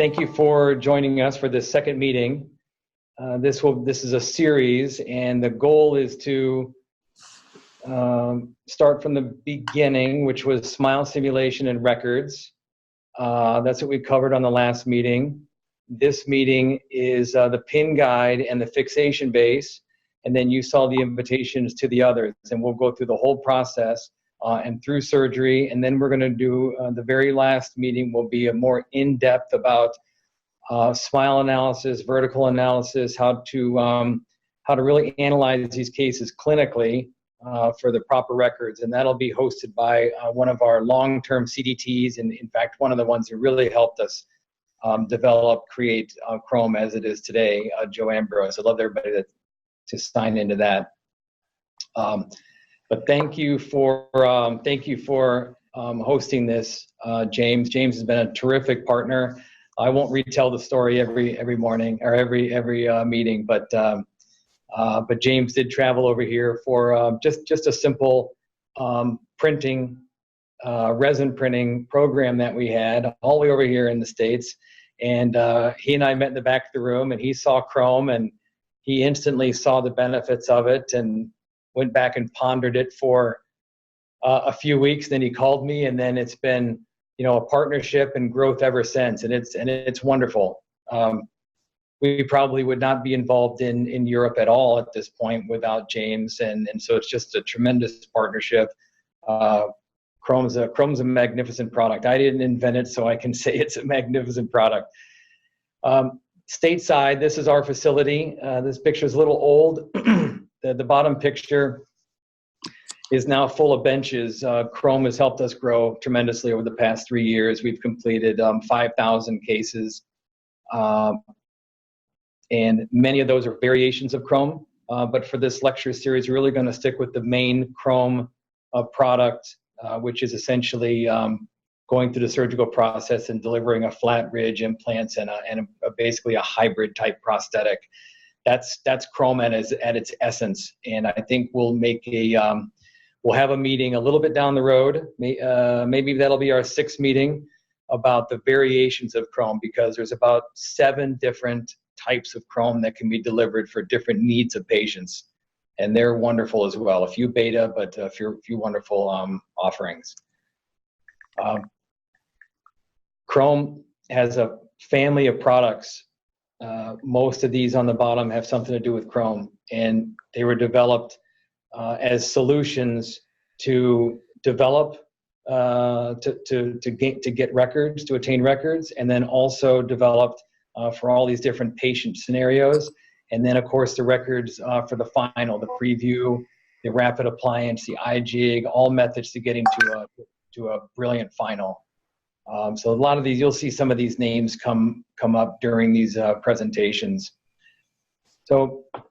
Thank you for joining us for this second meeting. This is a series, and the goal is to start from the beginning, which was smile simulation and records. That's what we covered on the last meeting. This meeting is the pin guide and the fixation base, and then you saw the invitations to the others, and we'll go through the whole process and through surgery, and then we're going to do the very last meeting will be a more in-depth about smile analysis, vertical analysis, how to really analyze these cases clinically for the proper records, and that'll be hosted by one of our long-term CDTs, and in fact one of the ones who really helped us create Chrome as it is today, Joe Ambrose. I'd love everybody to sign into that. But thank you for hosting this, James. James has been a terrific partner. I won't retell the story every morning or every meeting, but James did travel over here for just a simple printing, resin printing program that we had all the way over here in the States, and he and I met in the back of the room, and he saw Chrome, and he instantly saw the benefits of it, and went back and pondered it for a few weeks. Then he called me, and then it's been, a partnership and growth ever since, and it's wonderful. We probably would not be involved in Europe at all at this point without James, and so it's just a tremendous partnership. Chrome's a magnificent product. I didn't invent it, so I can say it's a magnificent product. Stateside, this is our facility. This picture is a little old. The bottom picture is now full of benches. Chrome has helped us grow tremendously over the past 3 years. We've completed 5,000 cases, and many of those are variations of Chrome. But for this lecture series, we're really going to stick with the main Chrome product, which is essentially going through the surgical process and delivering a flat ridge implants and basically a hybrid type prosthetic. That's Chrome at its essence, and I think we'll have a meeting a little bit down the road. Maybe that'll be our 6th meeting about the variations of Chrome, because there's about 7 different types of Chrome that can be delivered for different needs of patients, and they're wonderful as well. A few beta, but a few wonderful offerings. Chrome has a family of products. Most of these on the bottom have something to do with Chrome, and they were developed as solutions to develop, to get records, to attain records, and then also developed for all these different patient scenarios. And then, of course, the records for the final, the preview, the rapid appliance, the iJig, all methods to getting to a brilliant final. So a lot of these, you'll see some of these names come up during these presentations. So let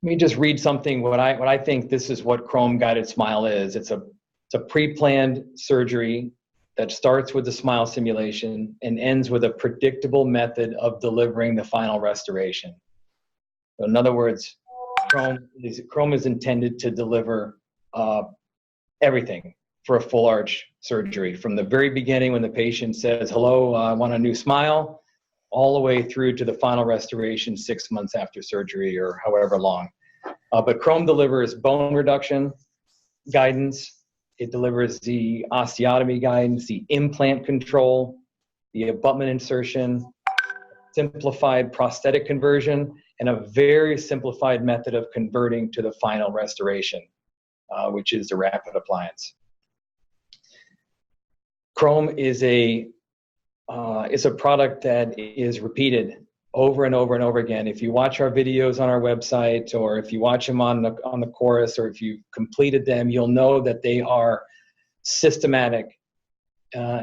me just read something. What I think this is what Chrome GuidedSMILE is. It's a pre-planned surgery that starts with the smile simulation and ends with a predictable method of delivering the final restoration. So in other words, Chrome is intended to deliver everything for a full arch surgery, from the very beginning when the patient says, hello, I want a new smile, all the way through to the final restoration 6 months after surgery or however long. But Chrome delivers bone reduction guidance. It delivers the osteotomy guidance, the implant control, the abutment insertion, simplified prosthetic conversion, and a very simplified method of converting to the final restoration, which is the rapid appliance. Chrome is a product that is repeated over and over and over again. If you watch our videos on our website, or if you watch them on the Quoris, or if you've completed them, you'll know that they are systematic,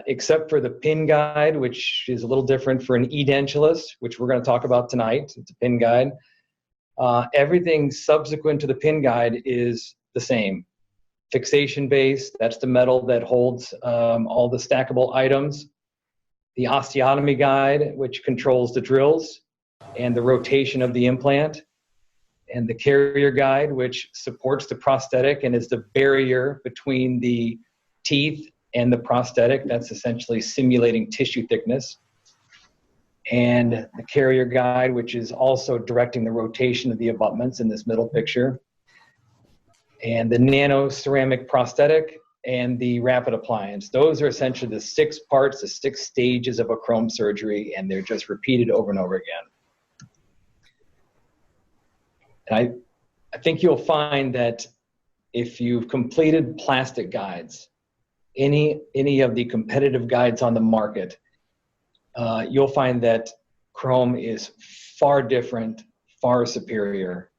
except for the pin guide, which is a little different for an edentulous, which we're going to talk about tonight. It's a pin guide. Everything subsequent to the pin guide is the same. Fixation base, that's the metal that holds all the stackable items. The osteotomy guide, which controls the drills and the rotation of the implant. And the carrier guide, which supports the prosthetic and is the barrier between the teeth and the prosthetic. That's essentially simulating tissue thickness. and the carrier guide, which is also directing the rotation of the abutments in this middle picture, and the nano ceramic prosthetic, and the rapid appliance. Those are essentially the 6 parts, the 6 stages of a chrome surgery, and they're just repeated over and over again. And I think you'll find that if you've completed plastic guides, any of the competitive guides on the market, you'll find that chrome is far different, far superior.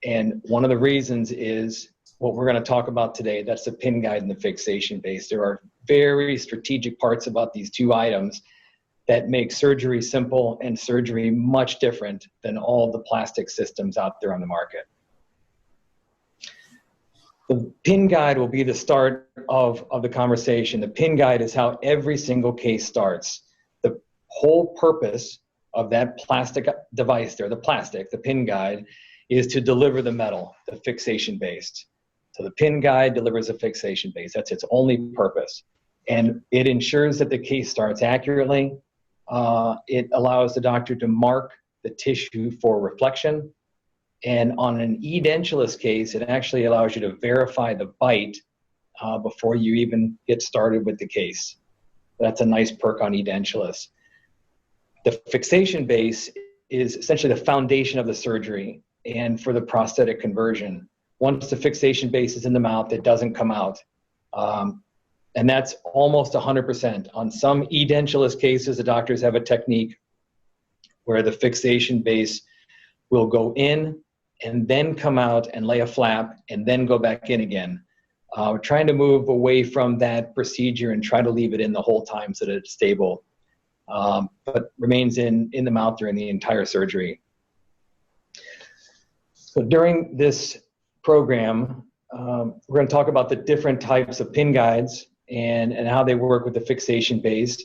And one of the reasons is what we're going to talk about today. That's the pin guide and the fixation base. There are very strategic parts about these 2 items that make surgery simple and surgery much different than all the plastic systems out there on the market. The pin guide will be the start of the conversation. The pin guide is how every single case starts. The whole purpose of that plastic device there, the pin guide, is to deliver the metal, the fixation base. So the pin guide delivers a fixation base. That's its only purpose. And it ensures that the case starts accurately. It allows the doctor to mark the tissue for reflection. And on an edentulous case, it actually allows you to verify the bite before you even get started with the case. That's a nice perk on edentulous. The fixation base is essentially the foundation of the surgery and for the prosthetic conversion. Once the fixation base is in the mouth, it doesn't come out. And that's almost 100%. On some edentulous cases, the doctors have a technique where the fixation base will go in and then come out and lay a flap and then go back in again. We're trying to move away from that procedure and try to leave it in the whole time so that it's stable, but remains in the mouth during the entire surgery. So during this program, we're going to talk about the different types of pin guides and how they work with the fixation base,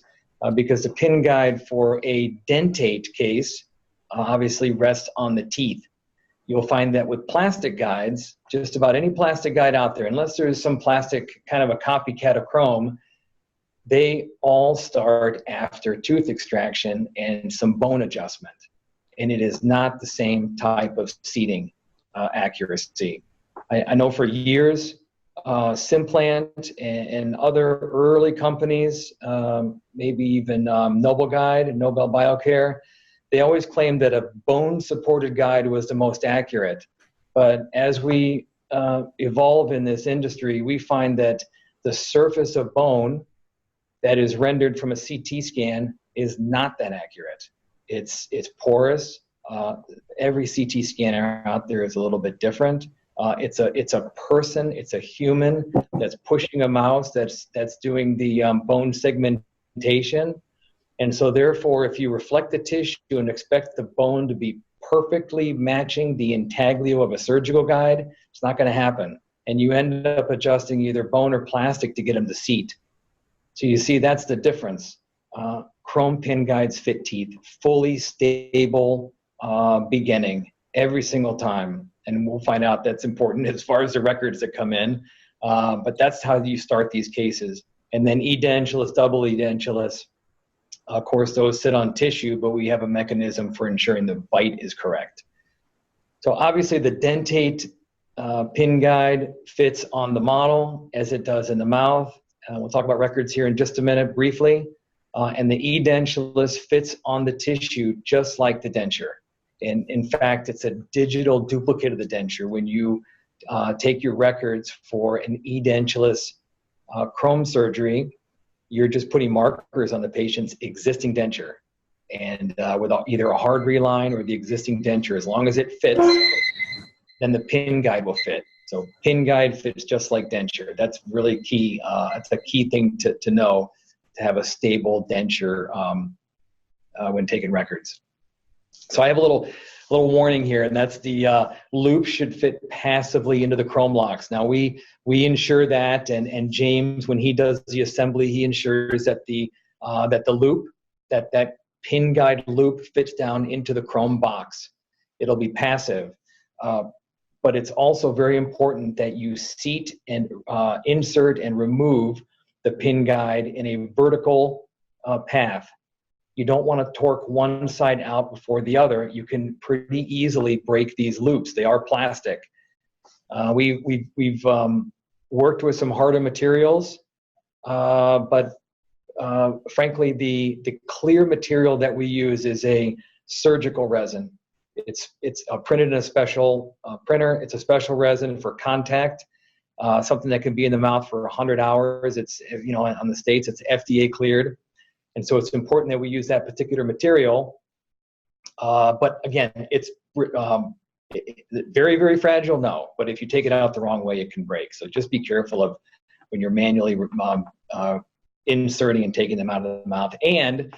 because the pin guide for a dentate case obviously rests on the teeth. You'll find that with plastic guides, just about any plastic guide out there, unless there's some plastic kind of a copycat of chrome, they all start after tooth extraction and some bone adjustment. And it is not the same type of seating accuracy. I know for years, Simplant and other early companies, maybe even Nobel Guide and Nobel Biocare, they always claimed that a bone-supported guide was the most accurate. But as we evolve in this industry, we find that the surface of bone that is rendered from a CT scan is not that accurate. It's porous. Every CT scanner out there is a little bit different. It's a person, it's a human that's pushing a mouse, that's doing the bone segmentation. And so therefore, if you reflect the tissue and expect the bone to be perfectly matching the intaglio of a surgical guide, it's not going to happen. And you end up adjusting either bone or plastic to get them to seat. So you see, that's the difference. Chrome pin guides fit teeth, fully stable beginning every single time. And we'll find out that's important as far as the records that come in. But that's how you start these cases. And then edentulous, double edentulous, of course, those sit on tissue, but we have a mechanism for ensuring the bite is correct. So obviously the dentate pin guide fits on the model as it does in the mouth. We'll talk about records here in just a minute briefly. And the edentulous fits on the tissue just like the denture. And in fact, it's a digital duplicate of the denture. When you take your records for an edentulous chrome surgery, you're just putting markers on the patient's existing denture. And with either a hard reline or the existing denture, as long as it fits, then the pin guide will fit. So pin guide fits just like denture. That's really key. That's a key thing to know, to have a stable denture when taking records. So I have a little warning here, and that's the loop should fit passively into the chrome locks. Now we ensure that, and James, when he does the assembly, he ensures that the loop, that pin guide loop fits down into the chrome box. It'll be passive, but it's also very important that you seat and insert and remove the pin guide in a vertical path. you don't want to torque one side out before the other. You can pretty easily break these loops. They are plastic. We've worked with some harder materials, but frankly, the clear material that we use is a surgical resin. It's printed in a special printer. It's a special resin for contact, something that can be in the mouth for 100 hours. It's, you know, on the States, it's FDA cleared. And so it's important that we use that particular material. But again, it's very, very fragile, no. But if you take it out the wrong way, it can break. So just be careful of when you're manually inserting and taking them out of the mouth. And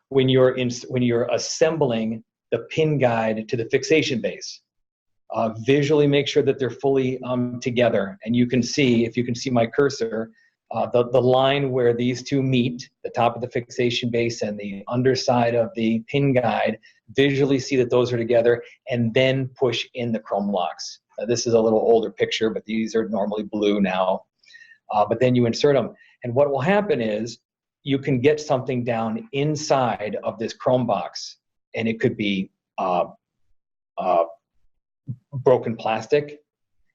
when you're assembling the pin guide to the fixation base, visually make sure that they're fully together. And you can see, if you can see my cursor, the line where these two meet, the top of the fixation base and the underside of the pin guide, visually see that those are together, and then push in the chrome locks. This is a little older picture, but these are normally blue now. But then you insert them. And what will happen is you can get something down inside of this chrome box, and it could be broken plastic.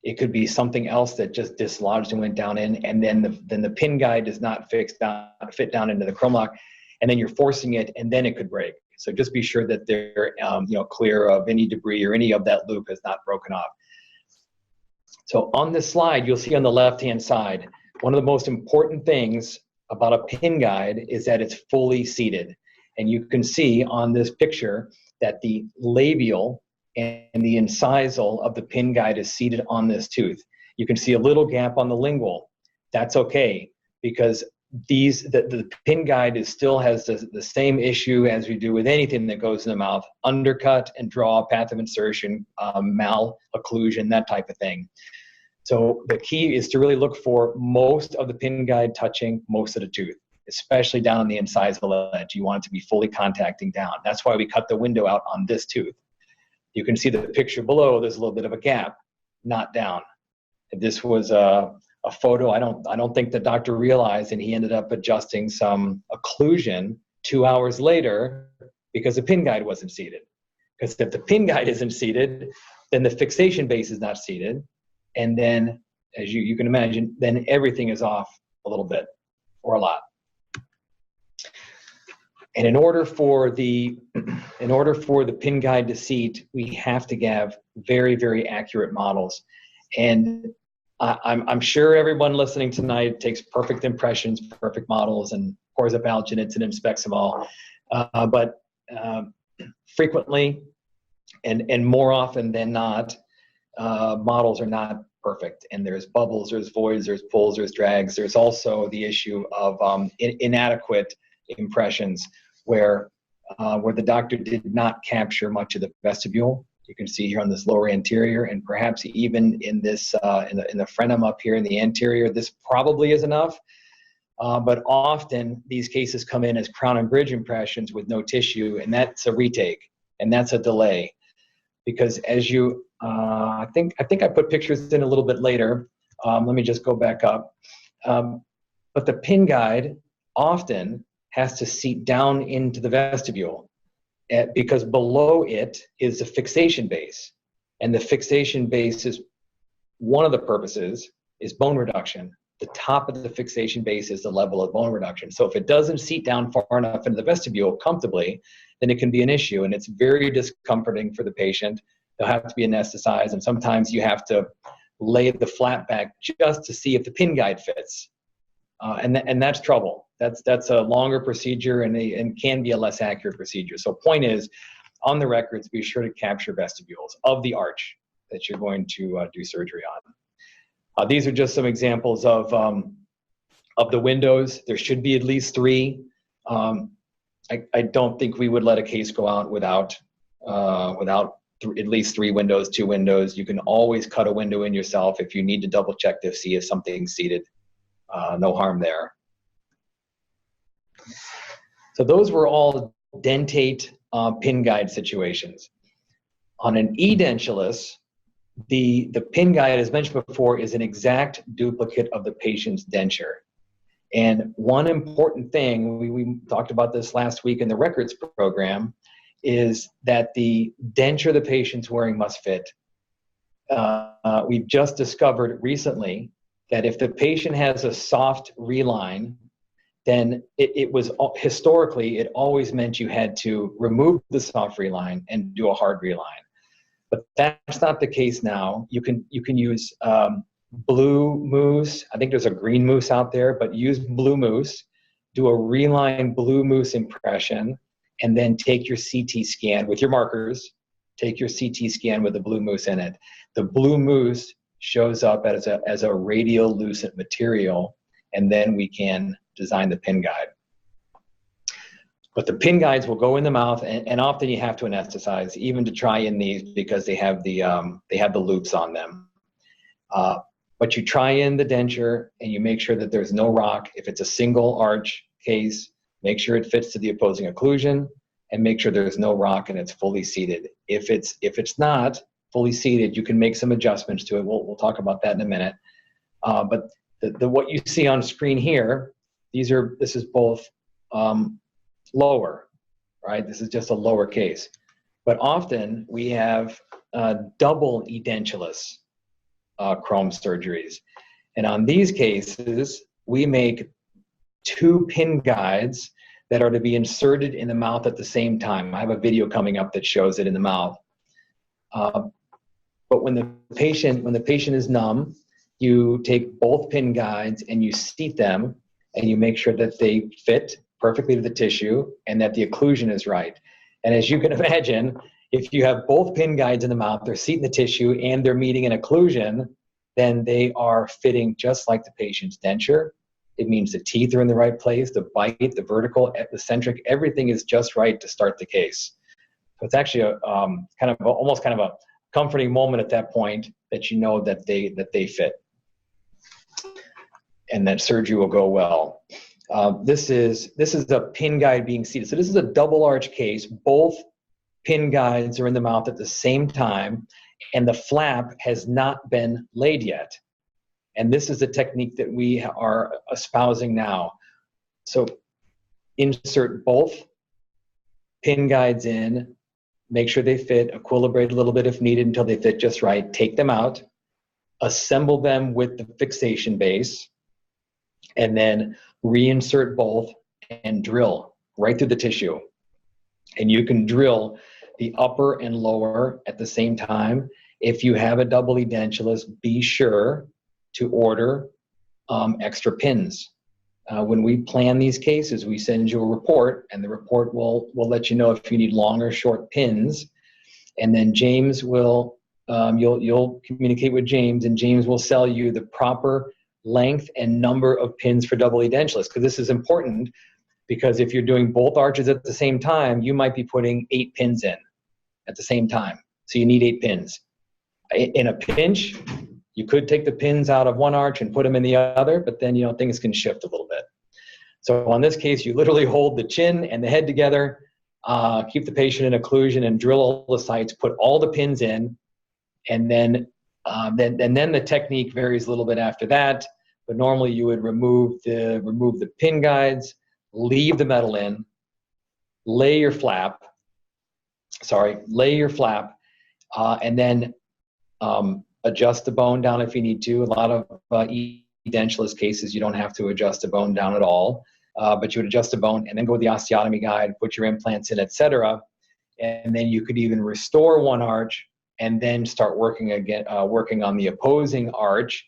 It could be something else that just dislodged and went down in, and then the pin guide does not fit down into the chrome lock, and then you're forcing it, and then it could break. So just be sure that they're clear of any debris or any of that loop is not broken off. So on this slide, you'll see on the left-hand side, one of the most important things about a pin guide is that it's fully seated. And you can see on this picture that the labial and the incisal of the pin guide is seated on this tooth. You can see a little gap on the lingual. That's okay, because the pin guide still has the same issue as we do with anything that goes in the mouth: undercut and draw, path of insertion, mal-occlusion, that type of thing. So the key is to really look for most of the pin guide touching most of the tooth, especially down on the incisal edge. You want it to be fully contacting down. That's why we cut the window out on this tooth. You can see the picture below, there's a little bit of a gap, not down. This was a photo I don't think the doctor realized, and he ended up adjusting some occlusion 2 hours later because the pin guide wasn't seated. Because if the pin guide isn't seated, then the fixation base is not seated. And then, as you can imagine, then everything is off a little bit or a lot. And in order for the pin guide to seat, we have to have very, very accurate models. And I'm sure everyone listening tonight takes perfect impressions, perfect models, and pours up alginates and inspects them all. But frequently, and more often than not, models are not perfect, and there's bubbles, there's voids, there's pulls, there's drags. There's also the issue of inadequate impressions where the doctor did not capture much of the vestibule. You can see here on this lower anterior, and perhaps even in this in the frenum up here in the anterior, this probably is enough. But often these cases come in as crown and bridge impressions with no tissue, and that's a retake, and that's a delay. Because as you, I think I put pictures in a little bit later. Let me just go back up. But the pin guide often has to seat down into the vestibule because below it is the fixation base. And the fixation base is, one of the purposes is bone reduction. The top of the fixation base is the level of bone reduction. So if it doesn't seat down far enough into the vestibule comfortably, then it can be an issue, and it's very discomforting for the patient. They'll have to be anesthetized, and sometimes you have to lay the flat back just to see if the pin guide fits. And that's trouble. That's a longer procedure and can be a less accurate procedure. So point is, on the records, be sure to capture vestibules of the arch that you're going to do surgery on. These are just some examples of the windows. There should be at least 3. I don't think we would let a case go out without at least 3 windows, 2 windows. You can always cut a window in yourself if you need to double check to see if something's seated. No harm there. So those were all dentate pin guide situations. On an edentulous, the pin guide, as mentioned before, is an exact duplicate of the patient's denture. And one important thing, we talked about this last week in the records program, is that the denture the patient's wearing must fit. We've just discovered recently that if the patient has a soft reline, then it was historically, it always meant you had to remove the soft reline and do a hard reline. But that's not the case now. You can use blue mousse. I think there's a green mousse out there, but use blue mousse, do a reline blue mousse impression, and then take your CT scan with your markers, take your CT scan with the blue mousse in it. The blue mousse shows up as a radiolucent material, and then we can design the pin guide. But the pin guides will go in the mouth, and often you have to anesthetize, even to try in these, because they have the loops on them. But you try in the denture, and you make sure that there's no rock. If it's a single arch case, make sure it fits to the opposing occlusion, and make sure there's no rock and it's fully seated. If it's not fully seated, you can make some adjustments to it. We'll talk about that in a minute. But what you see on screen here, this is both lower, right? This is just a lower case. But often we have double edentulous chrome surgeries. And on these cases, we make 2 pin guides that are to be inserted in the mouth at the same time. I have a video coming up that shows it in the mouth. But when the patient is numb, you take both pin guides and you seat them, and you make sure that they fit perfectly to the tissue and that the occlusion is right. And as you can imagine, if you have both pin guides in the mouth, they're seating the tissue and they're meeting an occlusion, then they are fitting just like the patient's denture. It means the teeth are in the right place, the bite, the vertical, the centric, everything is just right to start the case. So it's actually a almost kind of a comforting moment at that point, that you know that they fit, and that surgery will go well. This is a pin guide being seated. So this is a double arch case. Both pin guides are in the mouth at the same time, and the flap has not been laid yet. And this is the technique that we are espousing now. So insert both pin guides in, make sure they fit, equilibrate a little bit if needed until they fit just right, take them out, assemble them with the fixation base, and then reinsert both and drill right through the tissue. And you can drill the upper and lower at the same time. If you have a double edentulous, be sure to order extra pins. When we plan these cases, we send you a report, and the report will let you know if you need long or short pins. And then James will, you'll communicate with James, and James will sell you the proper length and number of pins for double edentulous, because this is important, because if you're doing both arches at the same time, you might be putting 8 pins in at the same time. So you need 8 pins. In a pinch, you could take the pins out of one arch and put them in the other, but then things can shift a little bit. So on this case, you literally hold the chin and the head together, keep the patient in occlusion, and drill all the sites, put all the pins in, and then the technique varies a little bit after that. But normally you would remove the pin guides, leave the metal in, lay your flap, and then adjust the bone down if you need to. A lot of edentulous cases, you don't have to adjust the bone down at all, but you would adjust the bone and then go with the osteotomy guide, put your implants in, etc. And then you could even restore one arch and then start working on the opposing arch,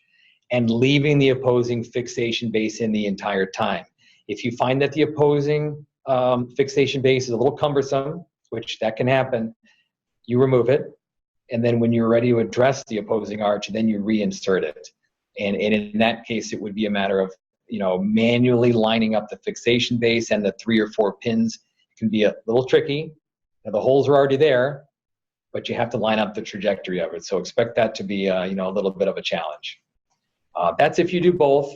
and leaving the opposing fixation base in the entire time. If you find that the opposing fixation base is a little cumbersome, which that can happen, you remove it. And then when you're ready to address the opposing arch, then you reinsert it. And in that case, it would be a matter of manually lining up the fixation base and the 3 or 4 pins. It can be a little tricky. Now, the holes are already there, but you have to line up the trajectory of it. So expect that to be a little bit of a challenge. That's if you do both.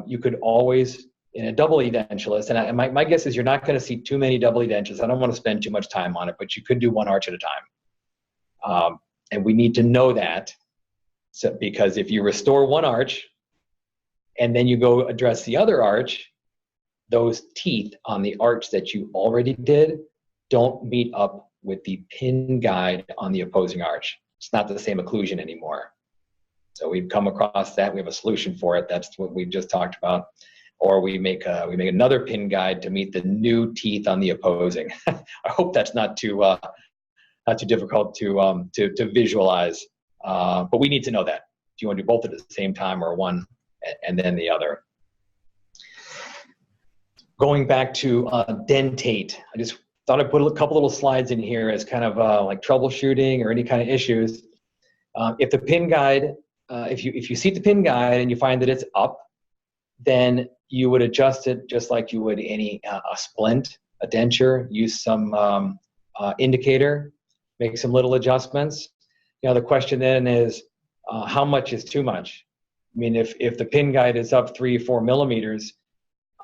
You could always, in a double edentulous, and my guess is you're not going to see too many double edentulous. I don't want to spend too much time on it, but you could do one arch at a time. And we need to know that, because if you restore one arch and then you go address the other arch, those teeth on the arch that you already did don't meet up with the pin guide on the opposing arch. It's not the same occlusion anymore. So we've come across that. We have a solution for it. That's what we just talked about. Or we make another pin guide to meet the new teeth on the opposing. I hope that's not too difficult to visualize. But we need to know that. Do you want to do both at the same time, or one and then the other? Going back to dentate, I just thought I'd put a couple little slides in here as kind of like troubleshooting or any kind of issues. If the pin guide, if you seat the pin guide and you find that it's up, then you would adjust it just like you would any a splint, a denture. Use some indicator, make some little adjustments. You know, the question then is, how much is too much? I mean, if the pin guide is up 3 or 4 millimeters,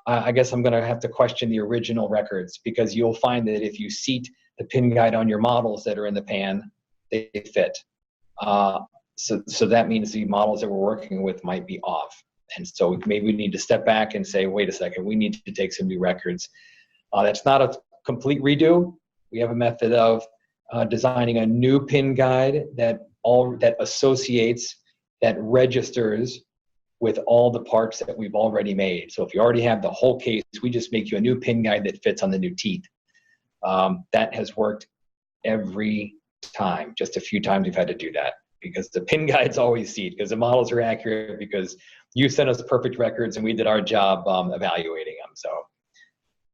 I guess I'm going to have to question the original records, because you'll find that if you seat the pin guide on your models that are in the pan, they fit. So that means the models that we're working with might be off. And so maybe we need to step back and say, wait a second, we need to take some new records. That's not a complete redo. We have a method of designing a new pin guide that associates, that registers with all the parts that we've already made. So if you already have the whole case, we just make you a new pin guide that fits on the new teeth. That has worked every time. Just a few times we've had to do that, because the pin guides always seat, because the models are accurate, because you sent us perfect records and we did our job evaluating them. So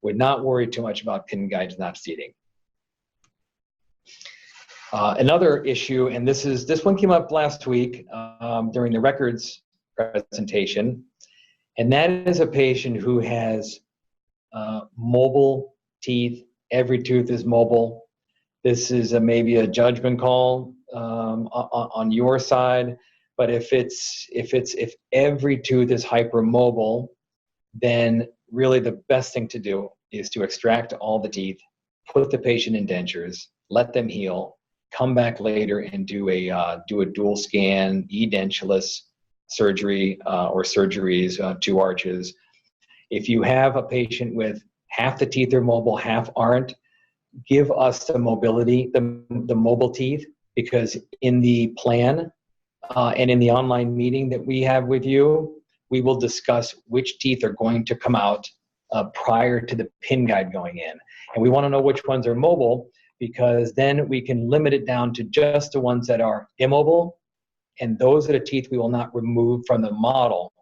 would not worry too much about pin guides not seating. Another issue, and this one came up last week during the records presentation, and that is a patient who has mobile teeth. Every tooth is mobile. This is maybe a judgment call on your side, but if every tooth is hypermobile, then really the best thing to do is to extract all the teeth, put the patient in dentures, let them heal, come back later and do a dual scan, edentulous surgery or surgeries, 2 arches. If you have a patient with half the teeth are mobile, half aren't, give us the mobility, the mobile teeth, because in the plan and in the online meeting that we have with you, we will discuss which teeth are going to come out prior to the pin guide going in. And we want to know which ones are mobile, because then we can limit it down to just the ones that are immobile, and those are the teeth we will not remove from the model.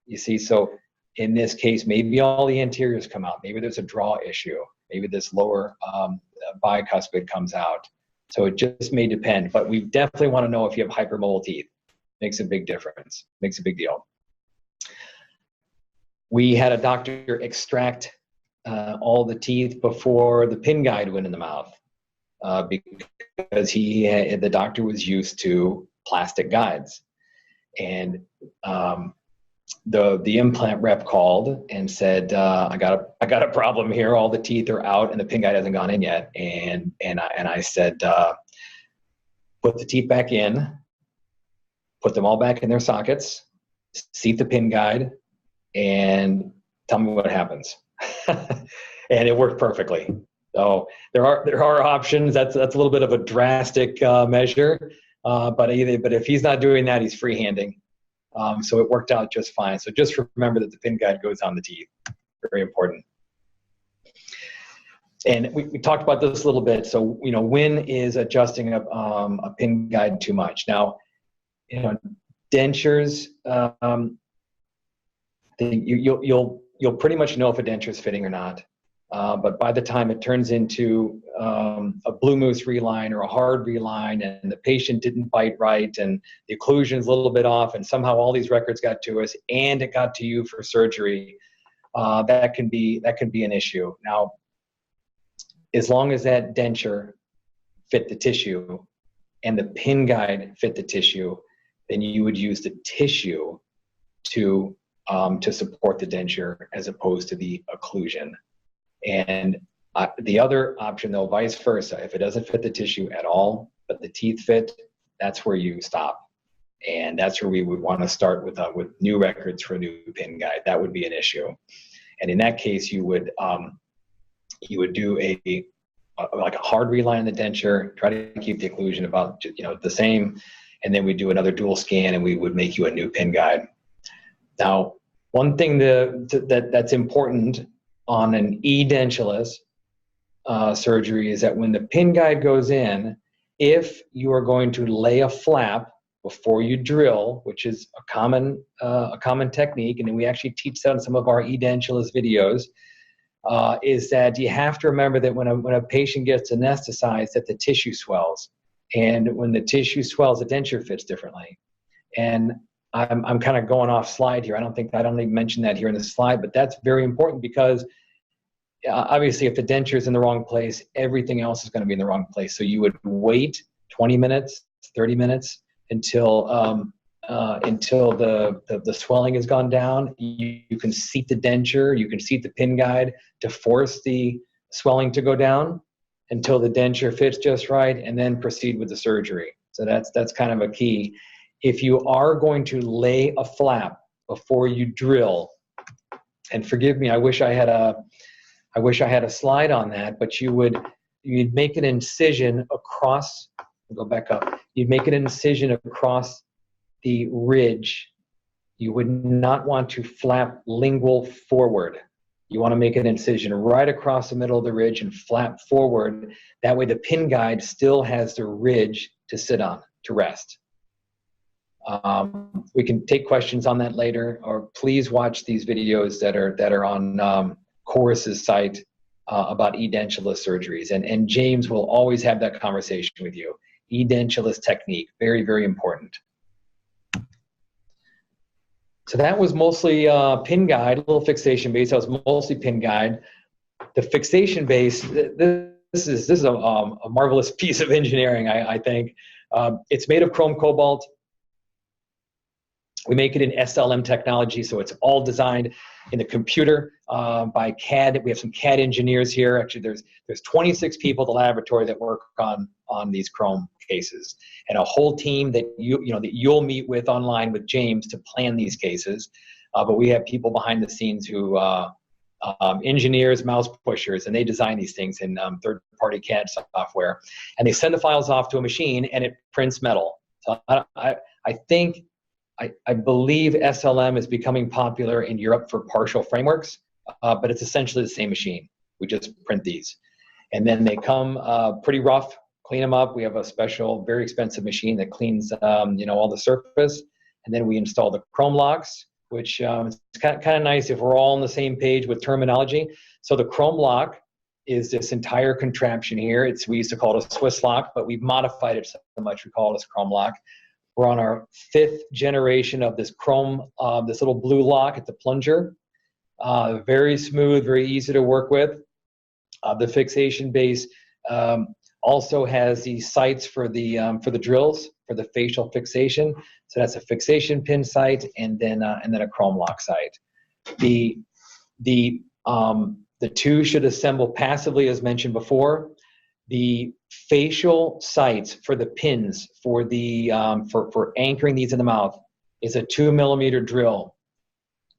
You see, so in this case, maybe all the anteriors come out. Maybe there's a draw issue. Maybe this lower bicuspid comes out. So it just may depend, but we definitely want to know if you have hypermobile teeth. Makes a big difference, makes a big deal. We had a doctor extract all the teeth before the pin guide went in the mouth because the doctor was used to plastic guides. And the implant rep called and said, I got a problem here. All the teeth are out and the pin guide hasn't gone in yet. And I said, put the teeth back in, put them all back in their sockets, seat the pin guide, and tell me what happens. And it worked perfectly. So there are options. That's a little bit of a drastic measure, but if he's not doing that, he's freehanding. So it worked out just fine. So just remember that the pin guide goes on the teeth. Very important. And we talked about this a little bit. So, when is adjusting a pin guide too much? Now, dentures, you'll pretty much know if a denture is fitting or not. But by the time it turns into a blue moose reline or a hard reline, and the patient didn't bite right, and the occlusion is a little bit off, and somehow all these records got to us, and it got to you for surgery, that can be an issue. Now, as long as that denture fit the tissue and the pin guide fit the tissue, then you would use the tissue to support the denture as opposed to the occlusion. And the other option, though, vice versa, if it doesn't fit the tissue at all, but the teeth fit, that's where you stop. And that's where we would want to start with new records for a new pin guide. That would be an issue. And in that case, you would do like a hard reline in the denture, try to keep the occlusion about the same, and then we do another dual scan and we would make you a new pin guide. Now, one thing that's important on an edentulous surgery is that when the pin guide goes in, if you are going to lay a flap before you drill, which is a common technique, and we actually teach that in some of our edentulous videos, is that you have to remember that when a patient gets anesthetized, that the tissue swells, and when the tissue swells, the denture fits differently. And I'm kind of going off slide here. I don't even mention that here in the slide, but that's very important because obviously if the denture is in the wrong place, everything else is going to be in the wrong place. So you would wait 20 minutes, 30 minutes until the swelling has gone down. You can seat the denture, you can seat the pin guide to force the swelling to go down until the denture fits just right, and then proceed with the surgery. So that's kind of a key. If you are going to lay a flap before you drill, and forgive me, I wish I had a slide on that, but you'd make an incision across. Go back up. You'd make an incision across the ridge. You would not want to flap lingual forward. You want to make an incision right across the middle of the ridge and flap forward. That way the pin guide still has the ridge to sit on, to rest. We can take questions on that later, or please watch these videos that are on Quoris' site about edentulous surgeries. And James will always have that conversation with you. Edentulous technique, very, very important. So that was mostly pin guide, a little fixation base. That was mostly pin guide. The fixation base, this is a marvelous piece of engineering, I think. It's made of chrome cobalt. We make it in SLM technology, so it's all designed in the computer by CAD. We have some CAD engineers here. Actually, there's 26 people at the laboratory that work on these chrome cases, and a whole team that you'll meet with online with James to plan these cases. But we have people behind the scenes who engineers, mouse pushers, and they design these things in third-party CAD software, and they send the files off to a machine, and it prints metal. So I believe SLM is becoming popular in Europe for partial frameworks, but it's essentially the same machine. We just print these. And then they come pretty rough, clean them up. We have a special, very expensive machine that cleans all the surface. And then we install the chrome locks, which is kind of nice if we're all on the same page with terminology. So the chrome lock is this entire contraption here. We used to call it a Swiss lock, but we've modified it so much we call it a chrome lock. We're on our 5th generation of this chrome, this little blue lock at the plunger. Very smooth, very easy to work with. The fixation base also has the sights for the drills, for the facial fixation. So that's a fixation pin sight and then a chrome lock sight. The two should assemble passively, as mentioned before. The facial sights for the pins for anchoring these in the mouth is a 2mm drill,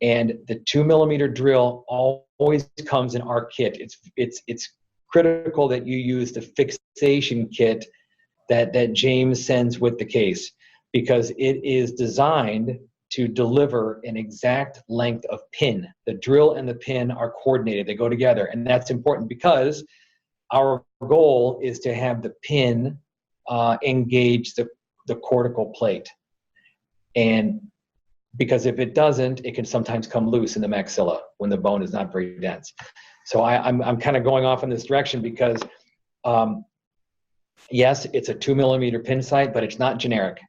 and the 2mm drill always comes in our kit. It's critical that you use the fixation kit that James sends with the case, because it is designed to deliver an exact length of pin. The drill and the pin are coordinated; they go together, and that's important because our goal is to have the pin engage the cortical plate. And because if it doesn't, it can sometimes come loose in the maxilla when the bone is not very dense. So I'm kind of going off in this direction because, yes, it's a 2mm pin sight, but it's not generic.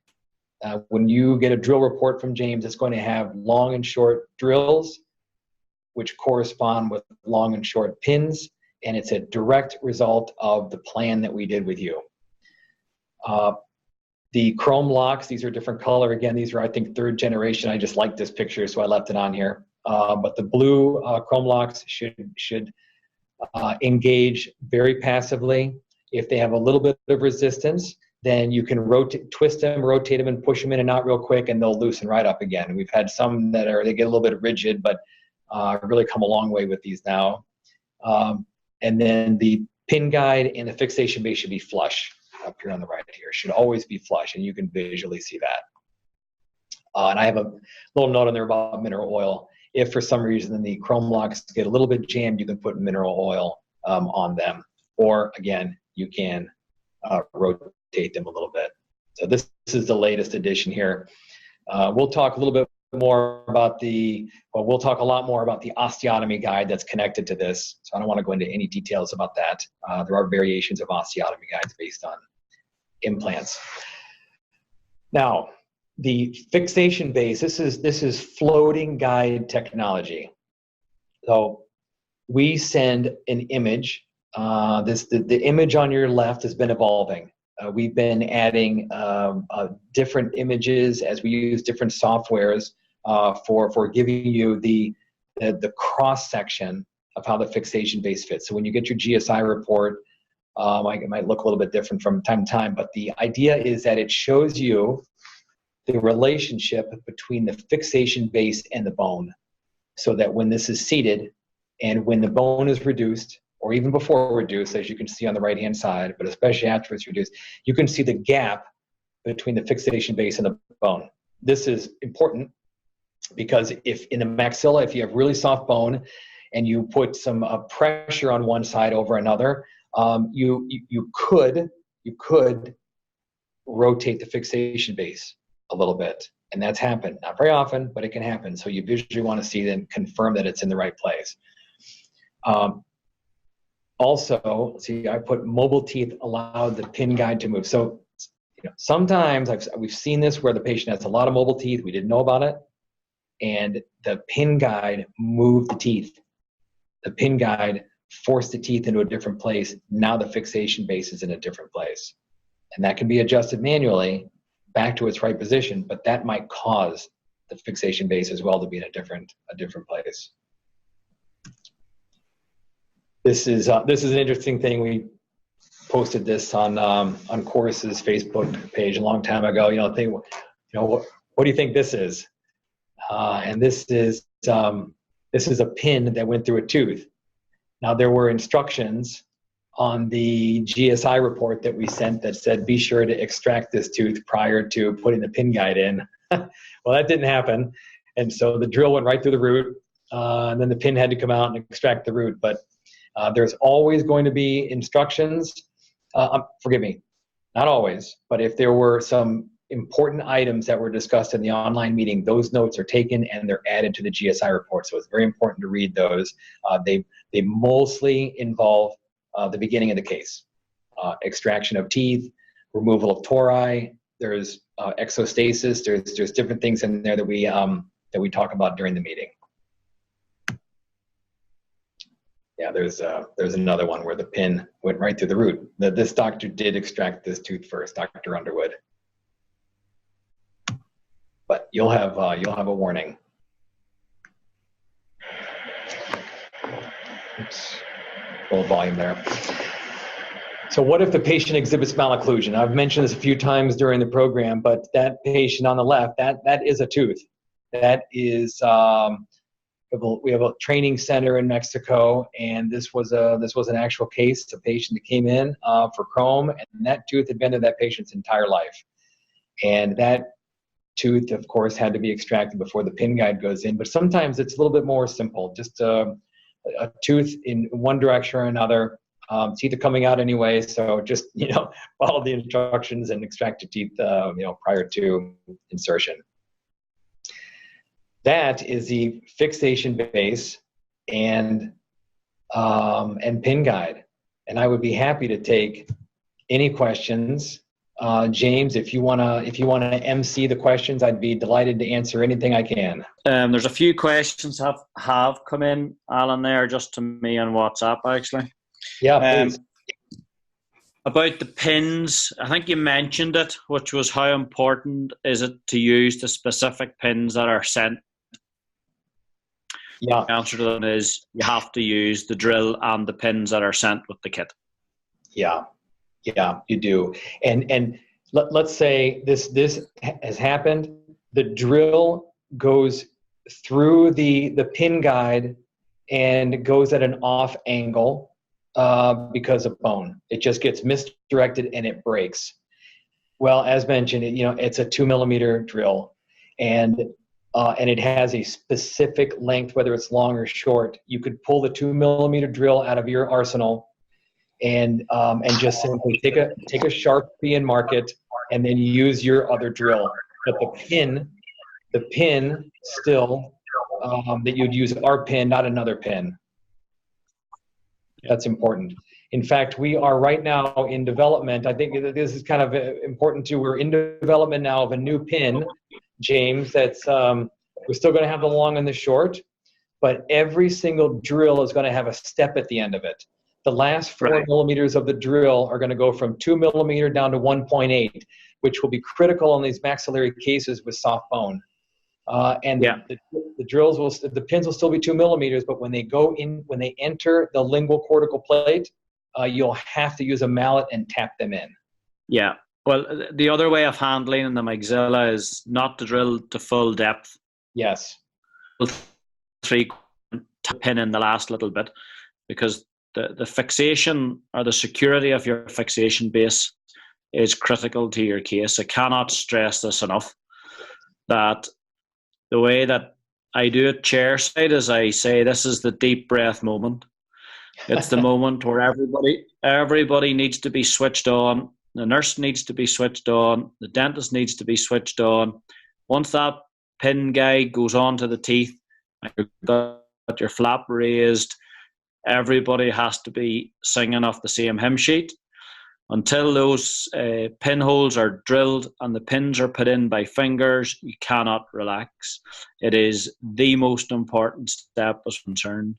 When you get a drill report from James, it's going to have long and short drills, which correspond with long and short pins, and it's a direct result of the plan that we did with you. The chrome locks, these are different color. Again, these are, I think, 3rd generation. I just like this picture, so I left it on here. But the blue chrome locks should engage very passively. If they have a little bit of resistance, then you can twist them, rotate them, and push them in and out real quick, and they'll loosen right up again. And we've had some that they get a little bit rigid, but really come a long way with these now. And then the pin guide and the fixation base should be flush up here on the right here. Should always be flush, and you can visually see that. And I have a little note on there about mineral oil. If for some reason the chrome locks get a little bit jammed, you can put mineral oil on them. Or again, you can rotate them a little bit. So this is the latest edition here. We'll talk a little bit more about we'll talk a lot more about the osteotomy guide that's connected to this. So I don't want to go into any details about that. There are variations of osteotomy guides based on implants. Now, the fixation base, this is floating guide technology. So we send an image. The image on your left has been evolving. We've been adding different images as we use different softwares for giving you the cross section of how the fixation base fits. So when you get your GSI report, it might look a little bit different from time to time, but the idea is that it shows you the relationship between the fixation base and the bone, so that when this is seated and when the bone is reduced, or even before reduced, as you can see on the right-hand side, but especially after it's reduced, you can see the gap between the fixation base and the bone. This is important because if in the maxilla, if you have really soft bone and you put some pressure on one side over another, you could rotate the fixation base a little bit. And that's happened. Not very often, but it can happen. So you visually want to see and confirm that it's in the right place. Also, see, I put mobile teeth allow the pin guide to move. So, sometimes we've seen this where the patient has a lot of mobile teeth. We didn't know about it. And the pin guide moved the teeth. The pin guide forced the teeth into a different place. Now the fixation base is in a different place. And that can be adjusted manually back to its right position, but that might cause the fixation base as well to be in a different place. This is an interesting thing. We posted this on Quoris' Facebook page a long time ago. What do you think this is? And this is a pin that went through a tooth. Now there were instructions on the GSI report that we sent that said, be sure to extract this tooth prior to putting the pin guide in. Well, that didn't happen. And so the drill went right through the root, and then the pin had to come out and extract the root. But there's always going to be instructions. Forgive me, not always, but if there were some important items that were discussed in the online meeting, those notes are taken and they're added to the GSI report. So it's very important to read those. They mostly involve the beginning of the case, extraction of teeth, removal of tori. There's exostasis. There's different things in there that we talk about during the meeting. Yeah, there's another one where the pin went right through the root. This doctor did extract this tooth first, Dr. Underwood. But you'll have a warning. Oops. Full volume there. So what if the patient exhibits malocclusion? I've mentioned this a few times during the program, but that patient on the left, that is a tooth. That is, we have a training center in Mexico, and this was an actual case, a patient that came in for chrome, and that tooth had been to that patient's entire life. And that tooth, of course, had to be extracted before the pin guide goes in, but sometimes it's a little bit more simple, just a tooth in one direction or another. Teeth are coming out anyway, so just follow the instructions and extract your teeth prior to insertion. That is the fixation base and pin guide, and I would be happy to take any questions. James, if you wanna MC the questions, I'd be delighted to answer anything I can. There's a few questions have come in, Alan, there just to me on WhatsApp actually. Yeah, please. About the pins, I think you mentioned it, which was how important is it to use the specific pins that are sent? Yeah. The answer to that is you have to use the drill and the pins that are sent with the kit. Yeah, you do. And let's say this has happened. The drill goes through the pin guide and goes at an off angle because of bone. It just gets misdirected and it breaks. Well, as mentioned, it's a 2 millimeter drill, and it has a specific length, whether it's long or short. You could pull the 2 millimeter drill out of your arsenal and just simply take a Sharpie and mark it, and then use your other drill. But the pin still that you'd use our pin, not another pin. That's important. In fact, we are right now in development. I think that this is kind of important too. We're in development now of a new pin, James, that's we're still going to have the long and the short, but every single drill is going to have a step at the end of it. The last 4 millimeters of the drill are going to go from 2 millimeter down to 1.8, which will be critical in these maxillary cases with soft bone. The drills the pins will still be 2 millimeters, but when they enter the lingual cortical plate, you'll have to use a mallet and tap them in. Yeah. Well, the other way of handling the maxilla is not to drill to full depth. Yes. 3 to pin in the last little bit, because the fixation or the security of your fixation base is critical to your case. I cannot stress this enough, that the way that I do it chair side is I say this is the deep breath moment. It's the moment where everybody needs to be switched on. The nurse needs to be switched on. The dentist needs to be switched on. Once that pin guide goes onto the teeth, you've got your flap raised, everybody has to be singing off the same hymn sheet. Until those pinholes are drilled and the pins are put in by fingers, you cannot relax. It is the most important step as concerned.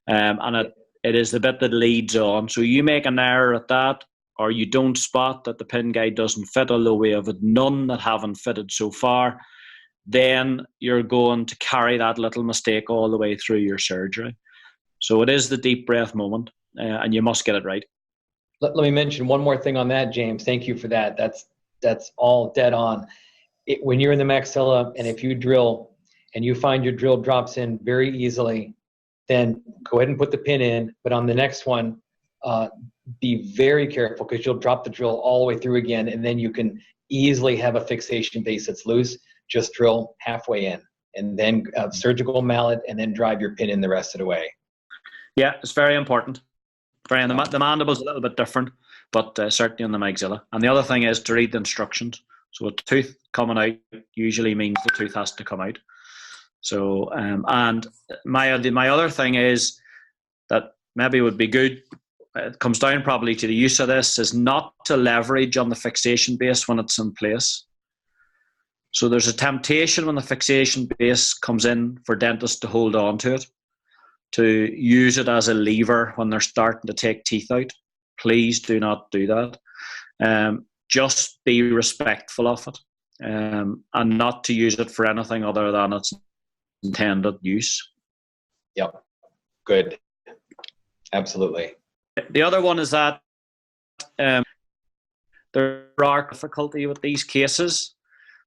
And it is the bit that leads on. So you make an error at that, or you don't spot that the pin guide doesn't fit, although we have none that haven't fitted so far, then you're going to carry that little mistake all the way through your surgery. So it is the deep breath moment, and you must get it right. Let me mention one more thing on that, James. Thank you for that. That's all dead on. When you're in the maxilla, and if you drill and you find your drill drops in very easily, then go ahead and put the pin in. But on the next one, be very careful, because you'll drop the drill all the way through again, and then you can easily have a fixation base that's loose. Just drill halfway in, and then surgical mallet, and then drive your pin in the rest of the way. Yeah, it's very important. The mandible's a little bit different, but certainly on the maxilla. And the other thing is to read the instructions. So a tooth coming out usually means the tooth has to come out. So, and my other thing is that maybe would be good, it comes down probably to the use of this, is not to leverage on the fixation base when it's in place. So there's a temptation when the fixation base comes in for dentists to hold on to it, to use it as a lever when they're starting to take teeth out. Please do not do that. Just be respectful of it, and not to use it for anything other than its intended use. Yep. Good. Absolutely. The other one is that there are difficulty with these cases.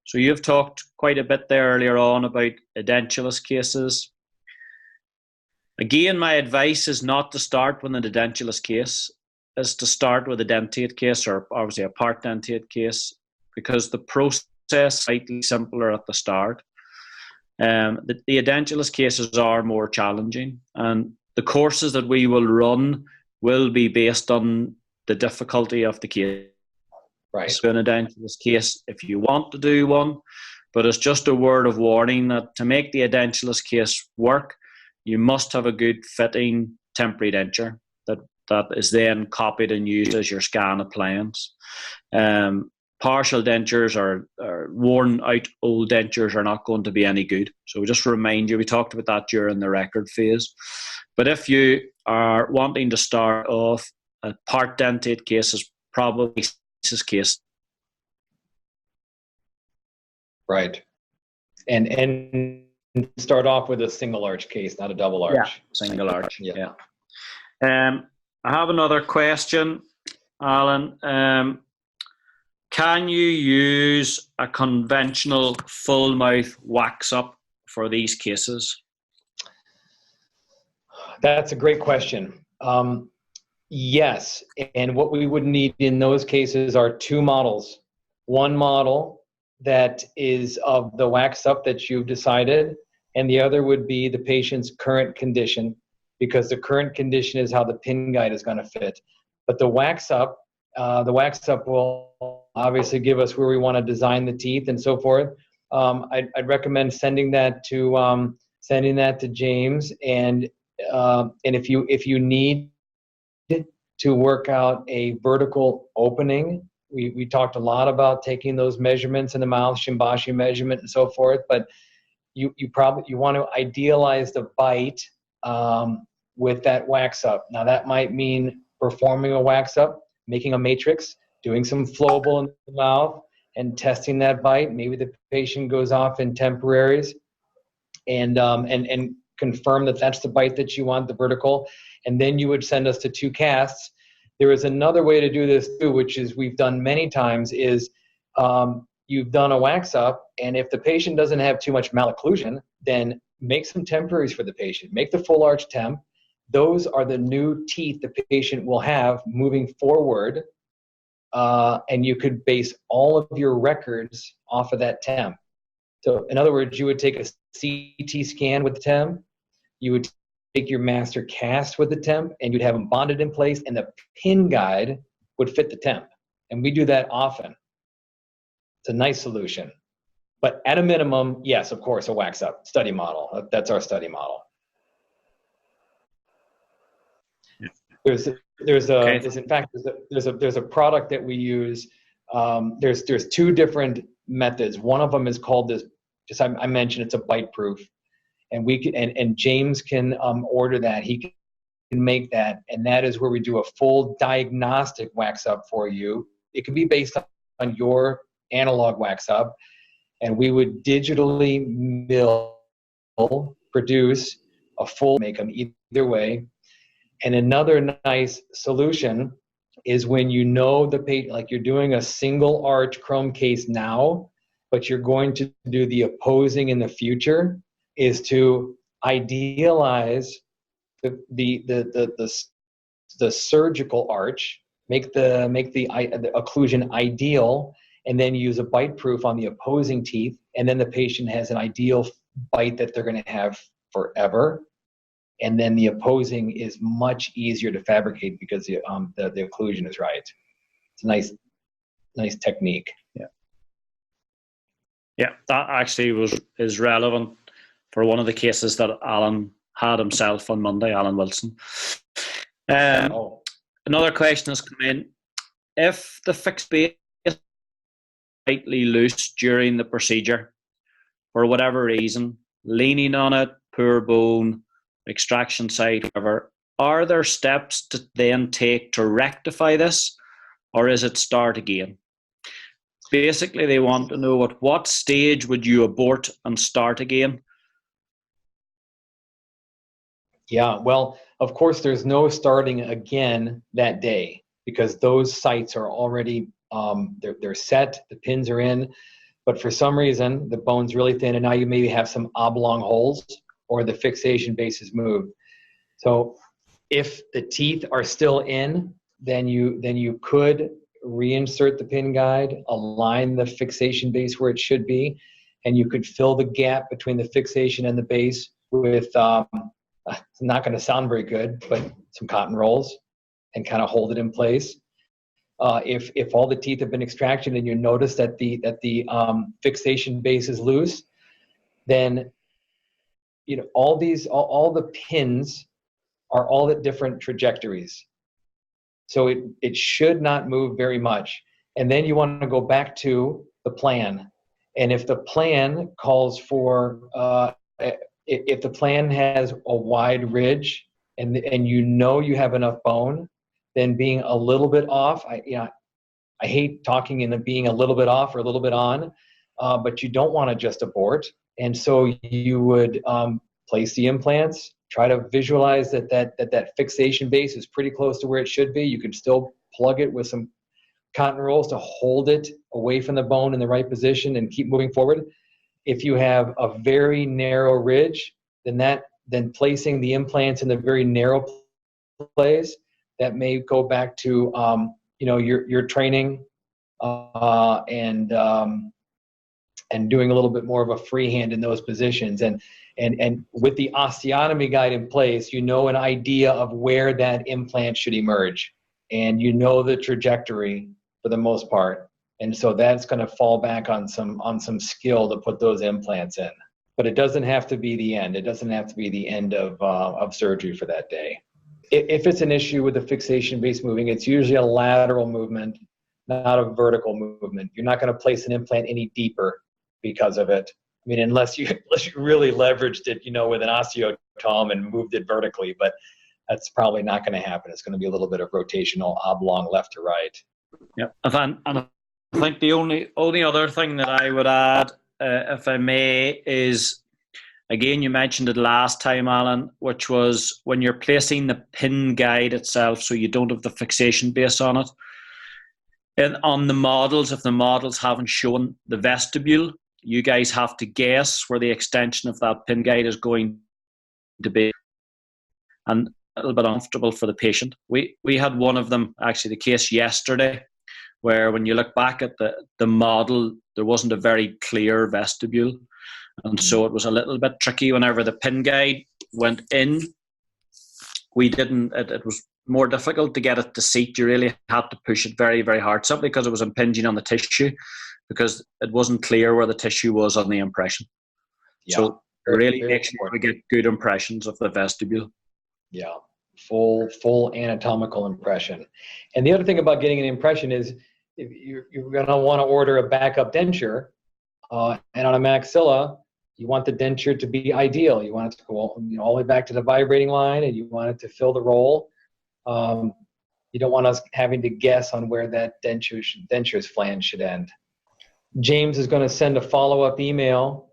So you've talked quite a bit there earlier on about edentulous cases. Again, my advice is not to start with an edentulous case, is to start with a dentate case, or obviously a part dentate case, because the process is slightly simpler at the start. The edentulous cases are more challenging, and the courses that we will run will be based on the difficulty of the case. Right. So in an edentulous case, if you want to do one, but it's just a word of warning that to make the edentulous case work, you must have a good fitting temporary denture that is then copied and used as your scan appliance. Partial dentures or worn out old dentures are not going to be any good. So just to remind you, we talked about that during the record phase. But if you are wanting to start off, a part dentate case is probably this case. Right. And start off with a single arch case, not a double arch. Yeah, single arch. Yeah. I have another question, Alan. Can you use a conventional full mouth wax up for these cases? That's a great question. Yes, and what we would need in those cases are two models. One model that is of the wax up that you've decided, and the other would be the patient's current condition, because the current condition is how the pin guide is going to fit. But the wax up will obviously give us where we want to design the teeth and so forth. I'd recommend sending that to James, and if you need to work out a vertical opening, we talked a lot about taking those measurements in the mouth, Shimbashi measurement and so forth, but you want to idealize the bite with that wax up. Now that might mean performing a wax up, making a matrix, doing some flowable in the mouth, and testing that bite. Maybe the patient goes off in temporaries and confirm that that's the bite that you want, the vertical, and then you would send us to two casts. There is another way to do this too, which is we've done many times, is you've done a wax up, and if the patient doesn't have too much malocclusion, then make some temporaries for the patient. Make the full arch temp. Those are the new teeth the patient will have moving forward, and you could base all of your records off of that temp. So in other words, you would take a CT scan with the temp, you would take your master cast with the temp, and you'd have them bonded in place, and the pin guide would fit the temp. And we do that often. It's a nice solution. But at a minimum, yes, of course, a wax up study model. That's our study model. There's a product that we use. There's two different methods. One of them is called this. I mentioned it's a bite proof, and and James can order that. He can make that, and that is where we do a full diagnostic wax up for you. It can be based on your analog wax up, and we would digitally produce a full, make them either way. And another nice solution is when you know the patient, like you're doing a single arch chrome case now, but you're going to do the opposing in the future, is to idealize the surgical arch, make the occlusion ideal, and then use a bite proof on the opposing teeth, and then the patient has an ideal bite that they're going to have forever. And then the opposing is much easier to fabricate because the occlusion is right. It's a nice technique. Yeah, that actually is relevant for one of the cases that Alan had himself on Monday, Alan Wilson. Another question has come in. If the fixed base is slightly loose during the procedure, for whatever reason, leaning on it, poor bone, extraction site, whatever, are there steps to then take to rectify this, or is it start again? Basically, they want to know at what stage would you abort and start again? Yeah, well, of course, there's no starting again that day because those sites are already, they're set, the pins are in, but for some reason, the bone's really thin, and now you maybe have some oblong holes, or the fixation base is moved. So if the teeth are still in, then you could reinsert the pin guide, align the fixation base where it should be, and you could fill the gap between the fixation and the base with, it's not going to sound very good, but some cotton rolls, and kind of hold it in place. If all the teeth have been extracted and you notice that the fixation base is loose, then all the pins are all at different trajectories. So it should not move very much. And then you want to go back to the plan. And if the plan calls for, if the plan has a wide ridge and you have enough bone, then being a little bit off, I hate talking in the being a little bit off or a little bit on, but you don't want to just abort. And so you would place the implants, try to visualize that fixation base is pretty close to where it should be. You can still plug it with some cotton rolls to hold it away from the bone in the right position and keep moving forward. If you have a very narrow ridge, then placing the implants in the very narrow place, that may go back to your training and doing a little bit more of a freehand in those positions. And with the osteotomy guide in place, you know an idea of where that implant should emerge, and you know the trajectory for the most part. And so that's going to fall back on some skill to put those implants in. But it doesn't have to be the end. It doesn't have to be the end of surgery for that day. If it's an issue with the fixation base moving, it's usually a lateral movement, not a vertical movement. You're not going to place an implant any deeper because of it. I mean, unless you really leveraged it, with an osteotome and moved it vertically, but that's probably not going to happen. It's going to be a little bit of rotational oblong left to right. Yeah, and I think the only other thing that I would add, if I may, is, again, you mentioned it last time, Alan, which was when you're placing the pin guide itself, so you don't have the fixation base on it. And on the models, if the models haven't shown the vestibule, you guys have to guess where the extension of that pin guide is going to be, and a little bit uncomfortable for the patient. We had one of them, actually, the case yesterday, where when you look back at the model, there wasn't a very clear vestibule. And so it was a little bit tricky whenever the pin guide went in. It was more difficult to get it to seat. You really had to push it very, very hard, simply because it was impinging on the tissue, because it wasn't clear where the tissue was on the impression. Yeah. So really make sure we get good impressions of the vestibule. Yeah, full anatomical impression. And the other thing about getting an impression is, if you're going to want to order a backup denture, and on a maxilla, you want the denture to be ideal. You want it to go all the way back to the vibrating line, and you want it to fill the roll. You don't want us having to guess on where that denture's flange should end. James is going to send a follow-up email,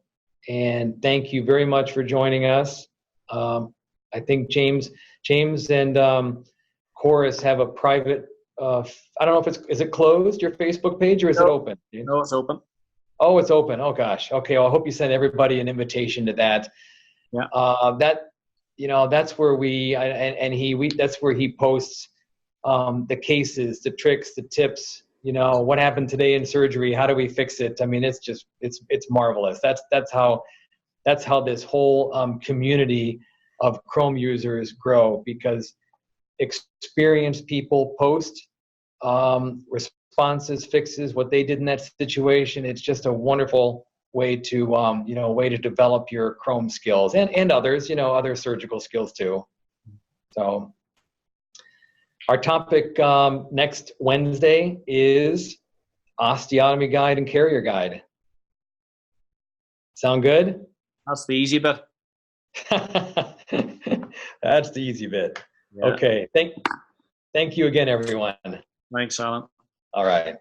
and thank you very much for joining us. I think James and Quoris have a private, I don't know if is it closed, your Facebook page, or is it open? No, it's open. Oh, it's open. Oh gosh. Okay. Well, I hope you send everybody an invitation to that. Yeah. That's where that's where he posts the cases, the tricks, the tips. What happened today in surgery? How do we fix it? I mean, it's marvelous. That's how this whole community of Chrome users grow, because experienced people post responses, fixes, what they did in that situation. It's just a wonderful way to develop your Chrome skills and others, other surgical skills too. So our topic next Wednesday is osteotomy guide and carrier guide. Sound good? That's the easy bit. That's the easy bit. Yeah. Okay. Thank you again, everyone. Thanks, Alan. All right.